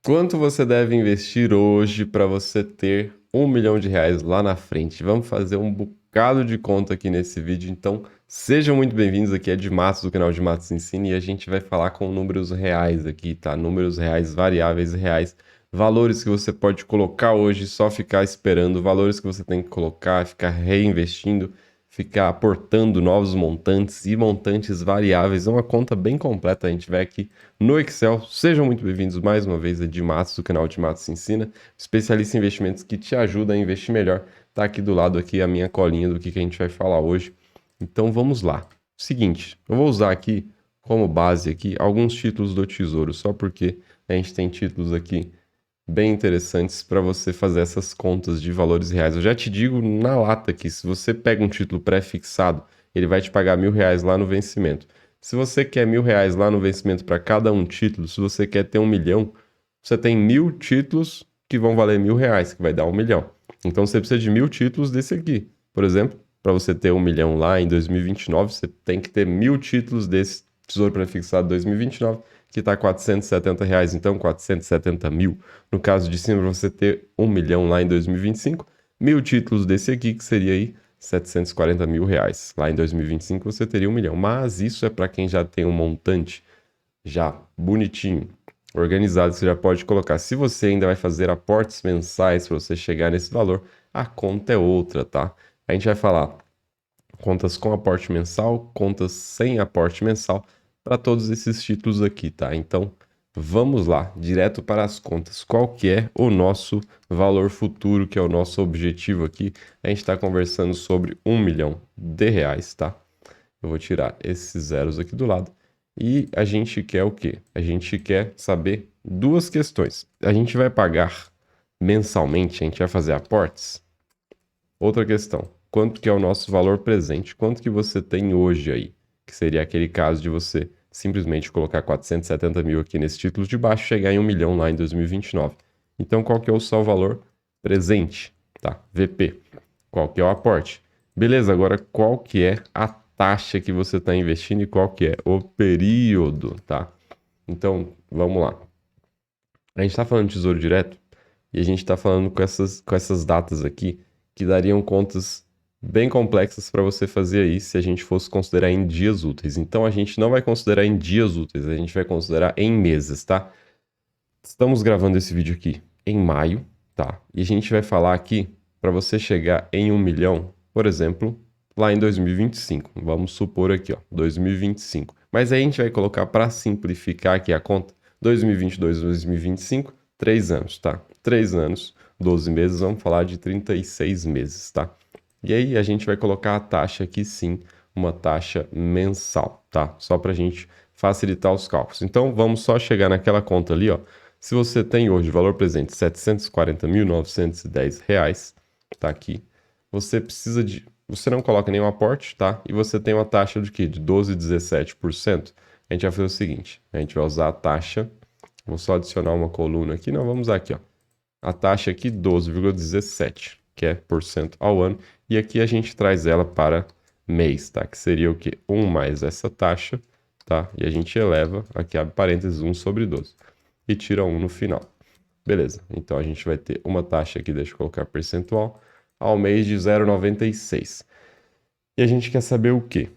Quanto você deve investir hoje para você ter R$ 1 milhão lá na frente? Vamos fazer um bocado de conta aqui nesse vídeo, então sejam muito bem-vindos. Aqui é de Matos, do canal de Matos Ensina, e a gente vai falar com números reais aqui, tá? Números reais, variáveis reais, valores que você pode colocar hoje, só ficar esperando, valores que você tem que colocar, ficar reinvestindo, ficar aportando novos montantes e montantes variáveis. É uma conta bem completa, a gente vai aqui no Excel. Sejam muito bem-vindos mais uma vez, é de Matos, do canal de Matos Ensina, especialista em investimentos que te ajuda a investir melhor. Tá aqui do lado aqui a minha colinha do que a gente vai falar hoje. Então vamos lá. Seguinte, eu vou usar aqui como base aqui alguns títulos do Tesouro, só porque a gente tem títulos aqui bem interessantes para você fazer essas contas de valores reais. Eu já te digo na lata que se você pega um título pré-fixado, ele vai te pagar R$ 1.000 lá no vencimento. Se você quer R$ 1.000 lá no vencimento para cada um título, se você quer ter 1 milhão, você tem 1.000 títulos que vão valer R$ 1.000, que vai dar 1 milhão. Então você precisa de 1.000 títulos desse aqui. Por exemplo, para você ter 1 milhão lá em 2029, você tem que ter 1.000 títulos desse Tesouro Pré-fixado 2029, que está R$ 470, então 470 mil. No caso de cima, você ter 1 milhão lá em 2025, 1.000 títulos desse aqui, que seria aí R$ 740 mil. Lá em 2025 você teria 1 milhão, mas isso é para quem já tem um montante já bonitinho, organizado, você já pode colocar. Se você ainda vai fazer aportes mensais para você chegar nesse valor, a conta é outra, tá? A gente vai falar contas com aporte mensal, contas sem aporte mensal, para todos esses títulos aqui, tá? Então, vamos lá, direto para as contas. Qual que é o nosso valor futuro, que é o nosso objetivo aqui? A gente está conversando sobre R$ 1 milhão, tá? Eu vou tirar esses zeros aqui do lado. E a gente quer o quê? A gente quer saber duas questões. A gente vai pagar mensalmente, a gente vai fazer aportes? Outra questão, quanto que é o nosso valor presente? Quanto que você tem hoje aí? Que seria aquele caso de você simplesmente colocar 470 mil aqui nesse título de baixo e chegar em 1 milhão lá em 2029. Então, qual que é o seu valor presente? Tá? VP. Qual que é o aporte? Beleza, agora qual que é a taxa que você está investindo e qual que é o período, tá? Então, vamos lá. A gente está falando de Tesouro Direto e a gente está falando com essas datas aqui que dariam contas bem complexas para você fazer aí se a gente fosse considerar em dias úteis. Então a gente não vai considerar em dias úteis, a gente vai considerar em meses, tá? Estamos gravando esse vídeo aqui em maio, tá? E a gente vai falar aqui para você chegar em 1 milhão, por exemplo, lá em 2025. Vamos supor aqui, ó, 2025. Mas aí a gente vai colocar para simplificar aqui a conta 2022, 2025, 3 anos, tá? 3 anos, 12 meses, vamos falar de 36 meses, tá? E aí a gente vai colocar a taxa aqui sim, uma taxa mensal, tá? Só para a gente facilitar os cálculos. Então vamos só chegar naquela conta ali, ó. Se você tem hoje valor presente R$ 740.910, tá aqui, você precisa de... Você não coloca nenhum aporte, tá? E você tem uma taxa de quê? De 12,17%. A gente vai fazer o seguinte, a gente vai usar a taxa, vou só adicionar uma coluna aqui, não, vamos usar aqui, ó. A taxa aqui 12,17, que é por cento ao ano, e aqui a gente traz ela para mês, tá? Que seria o quê? 1 mais essa taxa, tá? E a gente eleva, aqui abre parênteses, 1 sobre 12, e tira 1 no final. Beleza, então a gente vai ter uma taxa aqui, deixa eu colocar percentual, ao mês de 0,96. E a gente quer saber o quê?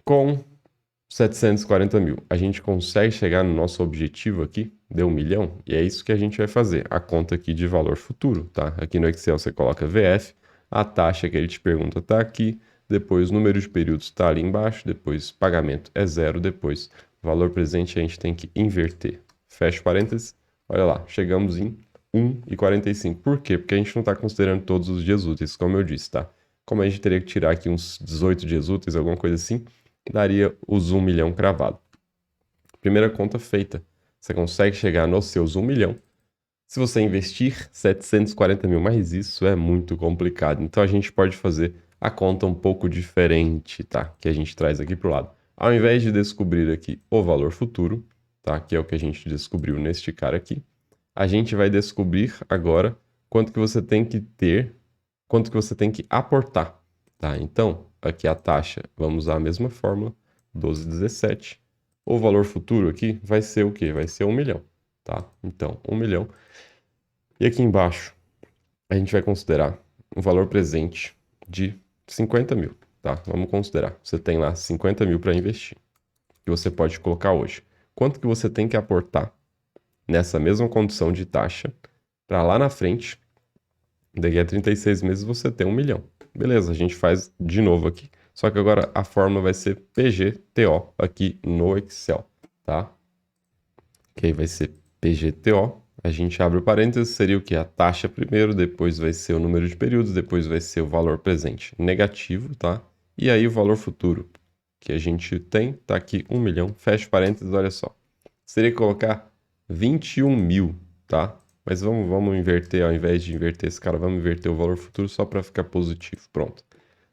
Com 740 mil, a gente consegue chegar no nosso objetivo aqui, deu 1 milhão, e é isso que a gente vai fazer, a conta aqui de valor futuro, tá? Aqui no Excel você coloca VF, a taxa que ele te pergunta tá aqui, depois o número de períodos está ali embaixo, depois pagamento é zero, depois valor presente a gente tem que inverter. Fecha parênteses, olha lá, chegamos em 1,45. Por quê? Porque a gente não está considerando todos os dias úteis, como eu disse, tá? Como a gente teria que tirar aqui uns 18 dias úteis, alguma coisa assim, daria os 1 milhão cravado. Primeira conta feita. Você consegue chegar nos seus 1 milhão se você investir 740 mil, mas isso é muito complicado. Então a gente pode fazer a conta um pouco diferente, tá? Que a gente traz aqui para o lado. Ao invés de descobrir aqui o valor futuro, tá? Que é o que a gente descobriu neste cara aqui, a gente vai descobrir agora quanto que você tem que ter, quanto que você tem que aportar, tá? Então, aqui a taxa, vamos usar a mesma fórmula, 12,17. O valor futuro aqui vai ser o quê? Vai ser 1 milhão. tá? Então, 1 milhão. E aqui embaixo, a gente vai considerar um valor presente de 50 mil, tá? Vamos considerar. Você tem lá 50 mil para investir, que você pode colocar hoje. Quanto que você tem que aportar nessa mesma condição de taxa para lá na frente, daqui a 36 meses, você ter 1 milhão. Beleza, a gente faz de novo aqui. Só que agora a fórmula vai ser PGTO aqui no Excel, tá? Que aí vai ser PGTO. A gente abre o parênteses, seria o que? A taxa primeiro, depois vai ser o número de períodos, depois vai ser o valor presente negativo, tá? E aí o valor futuro que a gente tem, tá aqui 1 milhão, fecha parênteses, olha só. Seria colocar 21 mil, tá? Mas vamos inverter, ao invés de inverter esse cara, vamos inverter o valor futuro só para ficar positivo, pronto.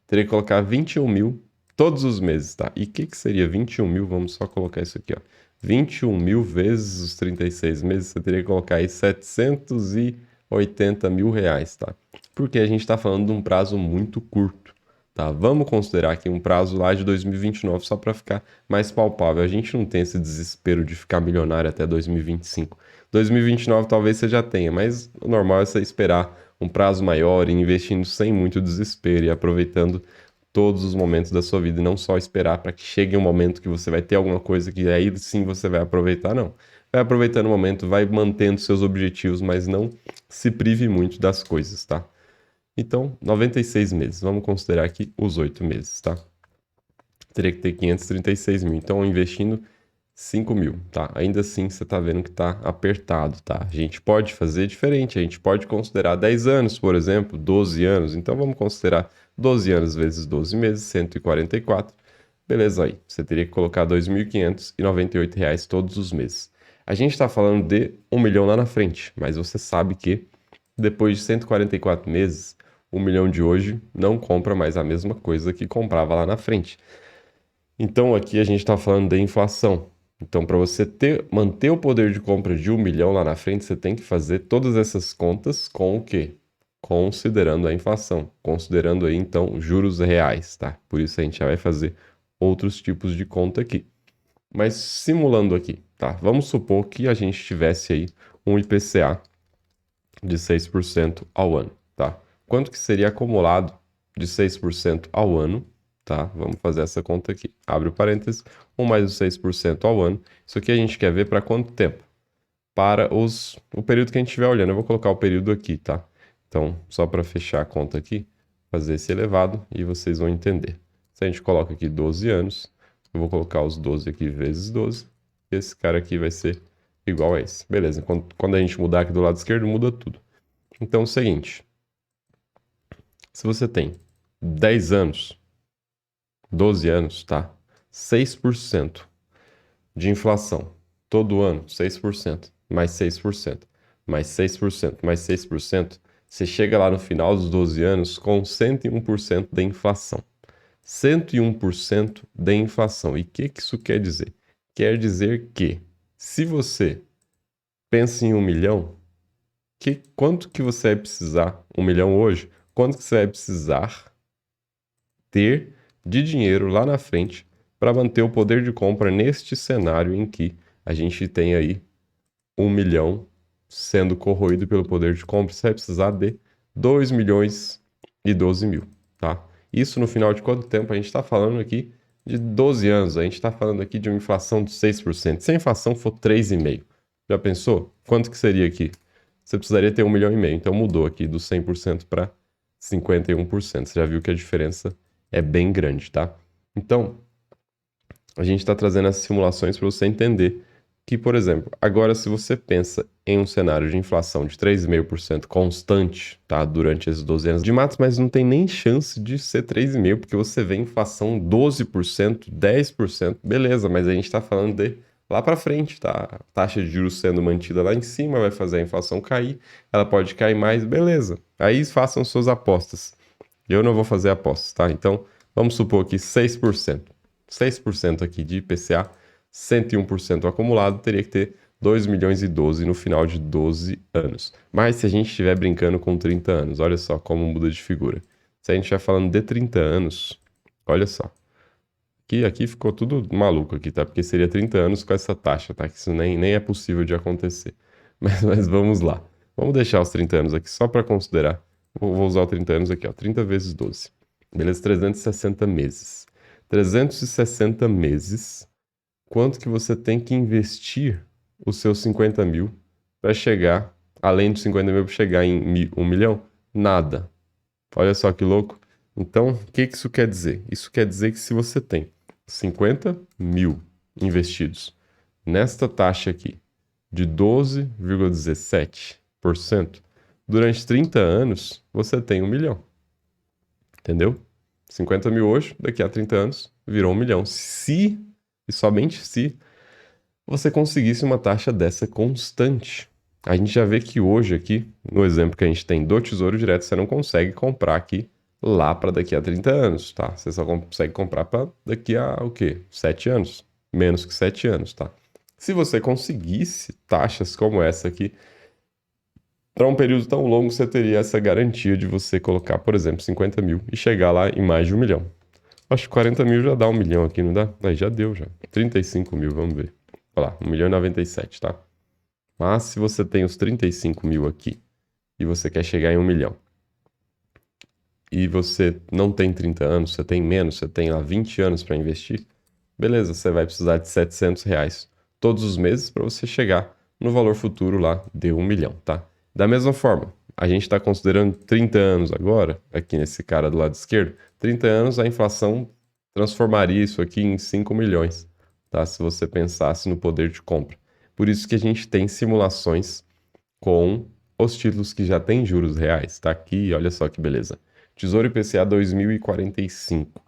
Teria que colocar 21 mil todos os meses, tá? E o que seria 21 mil? Vamos só colocar isso aqui, ó. 21 mil vezes os 36 meses, você teria que colocar aí 780 mil reais, tá? Porque a gente está falando de um prazo muito curto, tá? Vamos considerar aqui um prazo lá de 2029 só para ficar mais palpável. A gente não tem esse desespero de ficar milionário até 2025. 2029 talvez você já tenha, mas o normal é você esperar um prazo maior e investindo sem muito desespero e aproveitando todos os momentos da sua vida e não só esperar para que chegue um momento que você vai ter alguma coisa que aí sim você vai aproveitar, não. Vai aproveitando o momento, vai mantendo seus objetivos, mas não se prive muito das coisas, tá? Então, 96 meses. Vamos considerar aqui os 8 meses, tá? Teria que ter 536 mil. Então, investindo 5 mil, tá? Ainda assim, você tá vendo que tá apertado, tá? A gente pode fazer diferente. A gente pode considerar 10 anos, por exemplo, 12 anos. Então, vamos considerar 12 anos vezes 12 meses, 144. Beleza, aí. Você teria que colocar R$ 2.598 todos os meses. A gente está falando de 1 milhão lá na frente, mas você sabe que depois de 144 meses, 1 milhão de hoje não compra mais a mesma coisa que comprava lá na frente. Então aqui a gente está falando de inflação. Então, para você manter o poder de compra de 1 milhão lá na frente, você tem que fazer todas essas contas com o quê? Considerando a inflação, considerando aí então juros reais, tá? Por isso a gente já vai fazer outros tipos de conta aqui. Mas simulando aqui, tá? Vamos supor que a gente tivesse aí um IPCA de 6% ao ano, tá? Quanto que seria acumulado de 6% ao ano, tá? Vamos fazer essa conta aqui. Abre o parênteses, 1 mais os 6% ao ano. Isso aqui a gente quer ver para quanto tempo? Para o período que a gente estiver olhando. Eu vou colocar o período aqui, tá? Então, só para fechar a conta aqui, fazer esse elevado e vocês vão entender. Se a gente coloca aqui 12 anos, eu vou colocar os 12 aqui vezes 12, e esse cara aqui vai ser igual a esse. Beleza, quando a gente mudar aqui do lado esquerdo, muda tudo. Então é o seguinte, se você tem 10 anos, 12 anos, tá? 6% de inflação todo ano, 6%, mais 6%, mais 6%, mais 6%, você chega lá no final dos 12 anos com 101% da inflação. 101% da inflação. E o que isso quer dizer? Quer dizer que se você pensa em 1 milhão, quanto que você vai precisar, 1 milhão hoje, quanto que você vai precisar ter de dinheiro lá na frente para manter o poder de compra neste cenário em que a gente tem aí 1 milhão sendo corroído pelo poder de compra, você vai precisar de 2 milhões e 12 mil, tá? Isso no final de quanto tempo? A gente está falando aqui de 12 anos, a gente está falando aqui de uma inflação de 6%. Se a inflação for 3,5%, já pensou? Quanto que seria aqui? Você precisaria ter 1,5 milhão, então mudou aqui do 100% para 51%. Você já viu que a diferença é bem grande, tá? Então, a gente está trazendo essas simulações para você entender que, por exemplo, agora se você pensa em um cenário de inflação de 3,5% constante, tá, durante esses 12 anos de matos, mas não tem nem chance de ser 3,5%, porque você vê inflação 12%, 10%, beleza, mas a gente está falando de lá para frente, tá? A taxa de juros sendo mantida lá em cima vai fazer a inflação cair, ela pode cair mais, beleza. Aí façam suas apostas. Eu não vou fazer apostas, tá? Então, vamos supor que 6%. 6% aqui de IPCA, 101% acumulado, teria que ter 2 milhões e 12 no final de 12 anos. Mas se a gente estiver brincando com 30 anos, olha só como muda de figura. Se a gente estiver falando de 30 anos, olha só. Aqui ficou tudo maluco aqui, tá? Porque seria 30 anos com essa taxa, tá? Que isso nem é possível de acontecer. Mas vamos lá. Vamos deixar os 30 anos aqui só para considerar. Vou usar os 30 anos aqui, ó. 30 vezes 12. Beleza? 360 meses. 360 meses. Quanto que você tem que investir os seus 50 mil para chegar, além dos 50 mil, para chegar em 1 milhão? Nada. Olha só que louco. Então, o que isso quer dizer? Isso quer dizer que se você tem 50 mil investidos nesta taxa aqui de 12,17%, durante 30 anos você tem 1 milhão. Entendeu? 50 mil hoje, daqui a 30 anos, virou 1 milhão. Se, e somente se, você conseguisse uma taxa dessa constante. A gente já vê que hoje aqui, no exemplo que a gente tem do Tesouro Direto, você não consegue comprar aqui lá para daqui a 30 anos, tá? Você só consegue comprar para daqui a o quê? 7 anos. Menos que 7 anos, tá? Se você conseguisse taxas como essa aqui, para um período tão longo, você teria essa garantia de você colocar, por exemplo, 50 mil e chegar lá em mais de 1 milhão. Acho que 40 mil já dá 1 milhão aqui, não dá? Aí já deu, já. 35 mil, vamos ver. Olha lá, 1 milhão e 97, tá? Mas se você tem os 35 mil aqui e você quer chegar em 1 milhão e você não tem 30 anos, você tem menos, você tem lá 20 anos para investir, beleza, você vai precisar de 700 reais todos os meses para você chegar no valor futuro lá de 1 milhão, tá? Da mesma forma, a gente está considerando 30 anos agora, aqui nesse cara do lado esquerdo, 30 anos a inflação transformaria isso aqui em 5 milhões, tá? Se você pensasse no poder de compra. Por isso que a gente tem simulações com os títulos que já têm juros reais. Tá aqui, olha só que beleza. Tesouro IPCA 2045.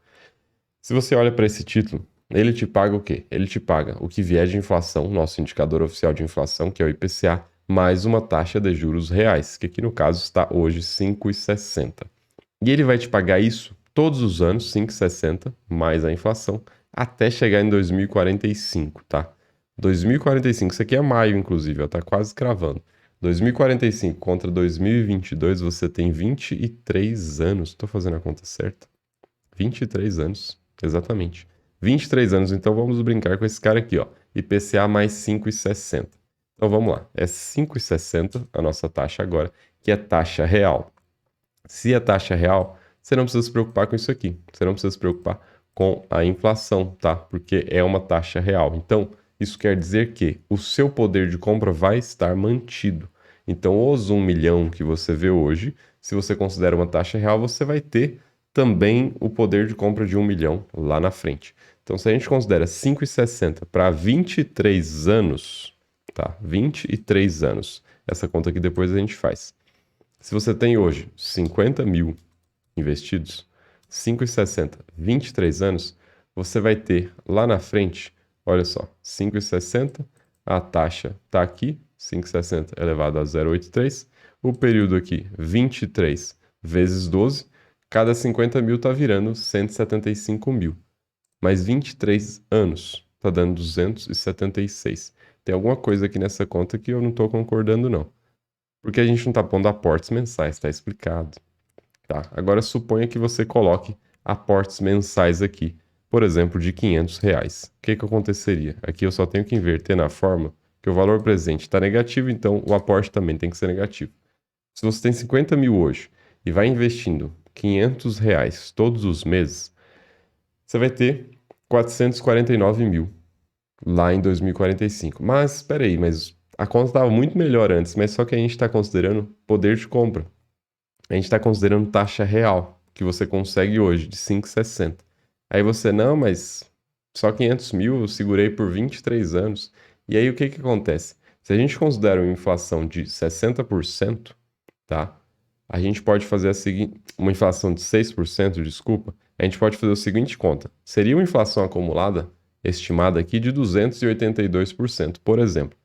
Se você olha para esse título, ele te paga o quê? Ele te paga o que vier de inflação, nosso indicador oficial de inflação, que é o IPCA, mais uma taxa de juros reais, que aqui no caso está hoje 5,60. E ele vai te pagar isso todos os anos, 5,60, mais a inflação, até chegar em 2045, tá? 2045, isso aqui é maio, inclusive, ó, tá quase cravando. 2045 contra 2022, você tem 23 anos. Tô fazendo a conta certa? 23 anos, exatamente. 23 anos, então vamos brincar com esse cara aqui, ó. IPCA mais 5,60. Então vamos lá, é 5,60 a nossa taxa agora, que é taxa real. Se é taxa real, você não precisa se preocupar com isso aqui. Você não precisa se preocupar com a inflação, tá? Porque é uma taxa real. Então, isso quer dizer que o seu poder de compra vai estar mantido. Então, os 1 milhão que você vê hoje, se você considera uma taxa real, você vai ter também o poder de compra de 1 milhão lá na frente. Então, se a gente considera 5,60 para 23 anos, tá? 23 anos. Essa conta aqui depois a gente faz. Se você tem hoje 50 mil investidos, 5,60, 23 anos, você vai ter lá na frente, olha só, 5,60, a taxa está aqui, 5,60 elevado a 0,83, o período aqui, 23 vezes 12, cada 50 mil está virando 175 mil. Mais 23 anos está dando 276. Tem alguma coisa aqui nessa conta que eu não estou concordando, não. Porque a gente não está pondo aportes mensais, está explicado. Tá? Agora suponha que você coloque aportes mensais aqui, por exemplo, de 500 reais. O que aconteceria? Aqui eu só tenho que inverter na forma que o valor presente está negativo, então o aporte também tem que ser negativo. Se você tem 50 mil hoje e vai investindo 500 reais todos os meses, você vai ter 449 mil lá em 2045. Mas espera aí, mas a conta estava muito melhor antes, mas só que a gente está considerando poder de compra. A gente está considerando taxa real, que você consegue hoje, de 5,60. Aí você, não, mas só 500 mil eu segurei por 23 anos. E aí o que que acontece? Se a gente considera uma inflação de 60%, tá? A gente pode fazer a seguinte, uma inflação de 6%, desculpa, a gente pode fazer a seguinte conta. Seria uma inflação acumulada, estimada aqui, de 282%, por exemplo.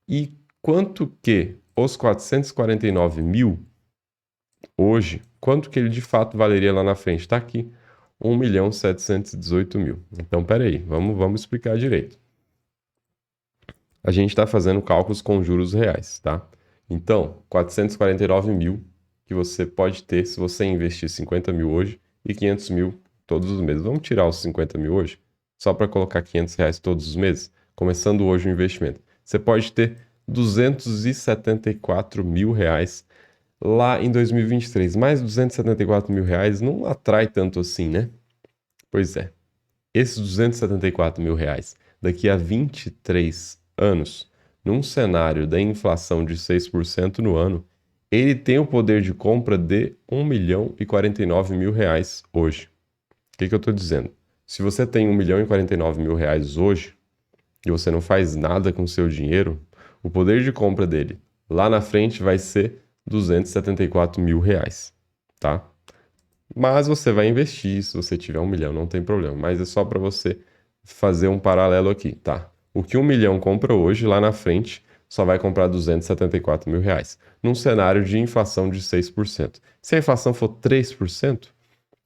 E quanto que os 449 mil, hoje, quanto que ele de fato valeria lá na frente? Está aqui, 1.718.000. Então, peraí, vamos explicar direito. A gente está fazendo cálculos com juros reais, tá? Então, 449 mil que você pode ter se você investir 50 mil hoje e 500 mil todos os meses. Vamos tirar os 50 mil hoje, só para colocar 500 reais todos os meses, começando hoje o investimento. Você pode ter 274 mil reais lá em 2023. Mas 274 mil reais não atrai tanto assim, né? Pois é. Esses 274 mil reais, daqui a 23 anos, num cenário da inflação de 6% no ano, ele tem o poder de compra de 1 milhão e 49 mil reais hoje. O que eu estou dizendo? Se você tem 1 milhão e 49 mil reais hoje, e você não faz nada com o seu dinheiro, o poder de compra dele lá na frente vai ser 274 mil reais, tá? Mas você vai investir, se você tiver 1 milhão, não tem problema. Mas é só para você fazer um paralelo aqui, tá? O que 1 milhão compra hoje, lá na frente, só vai comprar 274 mil reais. Num cenário de inflação de 6%. Se a inflação for 3%,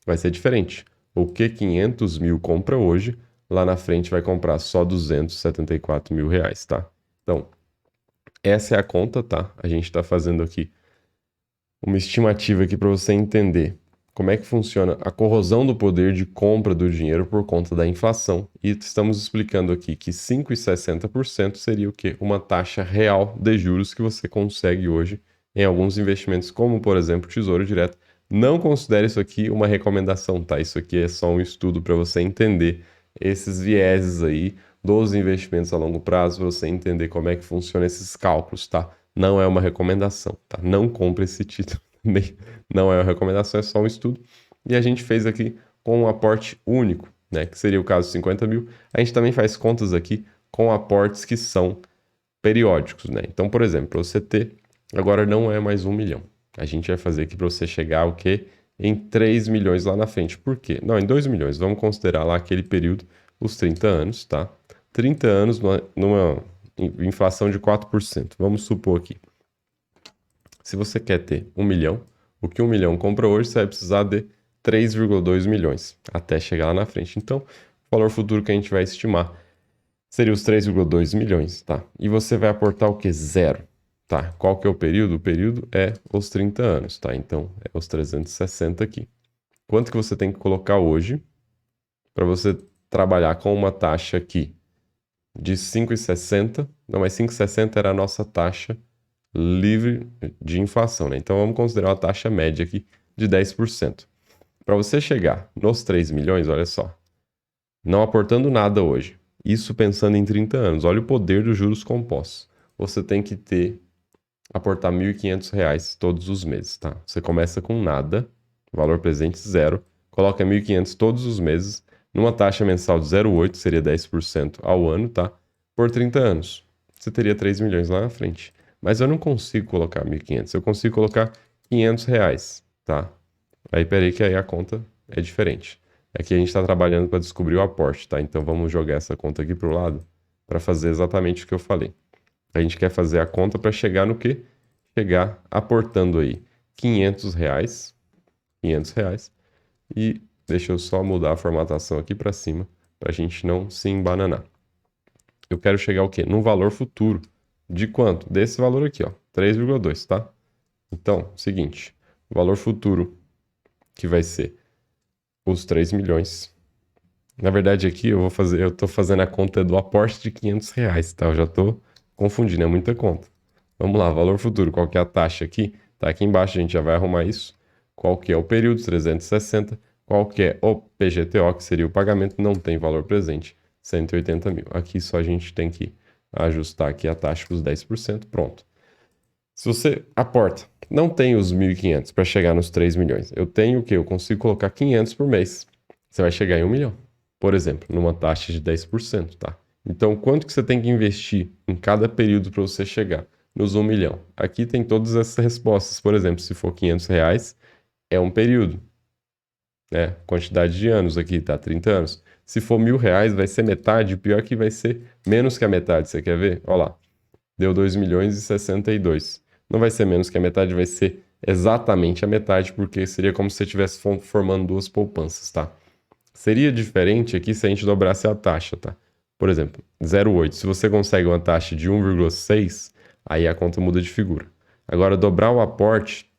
vai ser diferente. O que 500 mil compra hoje, lá na frente vai comprar só 274 mil reais, tá? Então, essa é a conta, tá? A gente está fazendo aqui uma estimativa aqui para você entender como é que funciona a corrosão do poder de compra do dinheiro por conta da inflação. E estamos explicando aqui que 5,60% seria o quê? Uma taxa real de juros que você consegue hoje em alguns investimentos, como por exemplo Tesouro Direto. Não considere isso aqui uma recomendação, tá? Isso aqui é só um estudo para você entender esses vieses aí dos investimentos a longo prazo, para você entender como é que funciona esses cálculos, tá? Não é uma recomendação, tá? Não compre esse título também. Não é uma recomendação, é só um estudo. E a gente fez aqui com um aporte único, né? Que seria o caso de 50 mil. A gente também faz contas aqui com aportes que são periódicos, né? Então, por exemplo, para você ter, agora não é mais 1 milhão. A gente vai fazer aqui para você chegar ao quê? Em 3 milhões lá na frente. Por quê? Não, em 2 milhões. Vamos considerar lá aquele período, os 30 anos, tá? 30 anos numa inflação de 4%. Vamos supor aqui. Se você quer ter 1 milhão, o que 1 milhão compra hoje, você vai precisar de 3,2 milhões até chegar lá na frente. Então, o valor futuro que a gente vai estimar seria os 3,2 milhões, tá? E você vai aportar o que? Zero, tá? Qual que é o período? O período é os 30 anos, tá? Então, é os 360 aqui. Quanto que você tem que colocar hoje para você trabalhar com uma taxa aqui de 5,60? Não, mas 5,60 era a nossa taxa livre de inflação, né? Então vamos considerar uma taxa média aqui de 10%. Para você chegar nos 3 milhões, olha só, não aportando nada hoje, isso pensando em 30 anos, olha o poder dos juros compostos. Você tem que aportar R$ 1.500 todos os meses, tá? Você começa com nada, valor presente zero, coloca 1.500 todos os meses, numa taxa mensal de 0,8, seria 10% ao ano, tá? Por 30 anos. Você teria 3 milhões lá na frente. Mas eu não consigo colocar 1.500, eu consigo colocar R$ 500, tá? Aí, peraí que aí a conta é diferente. Aqui a gente está trabalhando para descobrir o aporte, tá? Então vamos jogar essa conta aqui para o lado para fazer exatamente o que eu falei. A gente quer fazer a conta para chegar no quê? Chegar aportando aí R$ 500, e deixa eu só mudar a formatação aqui para cima para a gente não se embananar. Eu quero chegar o quê? Num valor futuro. De quanto? Desse valor aqui, ó, 3,2, tá? Então, seguinte, o valor futuro que vai ser os 3 milhões. Na verdade aqui eu tô fazendo a conta do aporte de R$ 500, tá? Eu já tô confundindo, é muita conta. Vamos lá, valor futuro, qual que é a taxa aqui? Tá aqui embaixo, a gente já vai arrumar isso. Qual que é o período? 360. Qual que é o PGTO, que seria o pagamento? Não tem valor presente, 180 mil. Aqui só a gente tem que ajustar aqui a taxa para os 10%, pronto. Se você aporta, não tem os 1.500 para chegar nos 3 milhões. Eu tenho o quê? Eu consigo colocar 500 por mês. Você vai chegar em 1 milhão, por exemplo, numa taxa de 10%, tá? Então, quanto que você tem que investir em cada período para você chegar nos 1 milhão? Aqui tem todas essas respostas. Por exemplo, se for R$ 500, é um período, né? Quantidade de anos aqui, tá? 30 anos. Se for R$ 1.000, vai ser metade. Pior que vai ser menos que a metade. Você quer ver? Olha lá. Deu 2.062. Não vai ser menos que a metade, vai ser exatamente a metade, porque seria como se você estivesse formando duas poupanças, tá? Seria diferente aqui se a gente dobrasse a taxa, tá? Por exemplo, 0,8. Se você consegue uma taxa de 1,6, aí a conta muda de figura. Agora, dobrar o aporte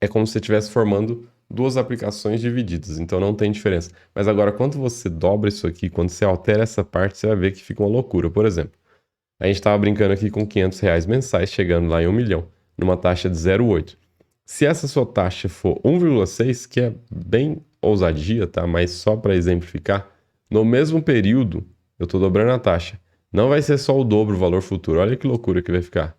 é como se você estivesse formando duas aplicações divididas, então não tem diferença. Mas agora, quando você dobra isso aqui, quando você altera essa parte, você vai ver que fica uma loucura. Por exemplo, A gente estava brincando aqui com R$ 500 mensais, chegando lá em 1 milhão, numa taxa de 0,8. Se essa sua taxa for 1,6, que é bem ousadia, tá? Mas só para exemplificar, no mesmo período, eu estou dobrando a taxa. Não vai ser só o dobro o valor futuro. Olha que loucura que vai ficar.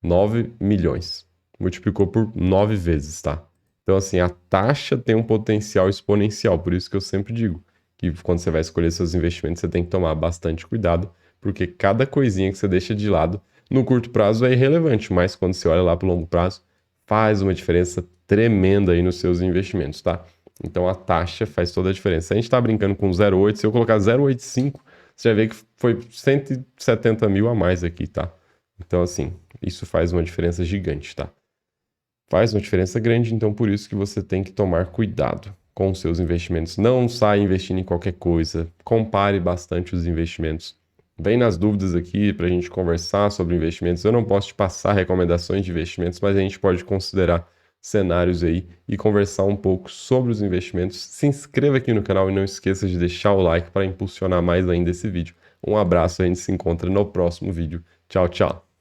9 milhões. Multiplicou por 9 vezes, tá? Então, assim, a taxa tem um potencial exponencial. Por isso que eu sempre digo que quando você vai escolher seus investimentos, você tem que tomar bastante cuidado, porque cada coisinha que você deixa de lado, no curto prazo é irrelevante, mas quando você olha lá para o longo prazo, faz uma diferença tremenda aí nos seus investimentos, tá? Então a taxa faz toda a diferença. Se a gente está brincando com 0,8, se eu colocar 0,85, você vai ver que foi 170 mil a mais aqui, tá? Então, assim, isso faz uma diferença gigante, tá? Faz uma diferença grande, então por isso que você tem que tomar cuidado com os seus investimentos. Não saia investindo em qualquer coisa. Compare bastante os investimentos. Vem nas dúvidas aqui para a gente conversar sobre investimentos. Eu não posso te passar recomendações de investimentos, mas a gente pode considerar cenários aí e conversar um pouco sobre os investimentos. Se inscreva aqui no canal e não esqueça de deixar o like para impulsionar mais ainda esse vídeo. Um abraço, a gente se encontra no próximo vídeo. Tchau, tchau.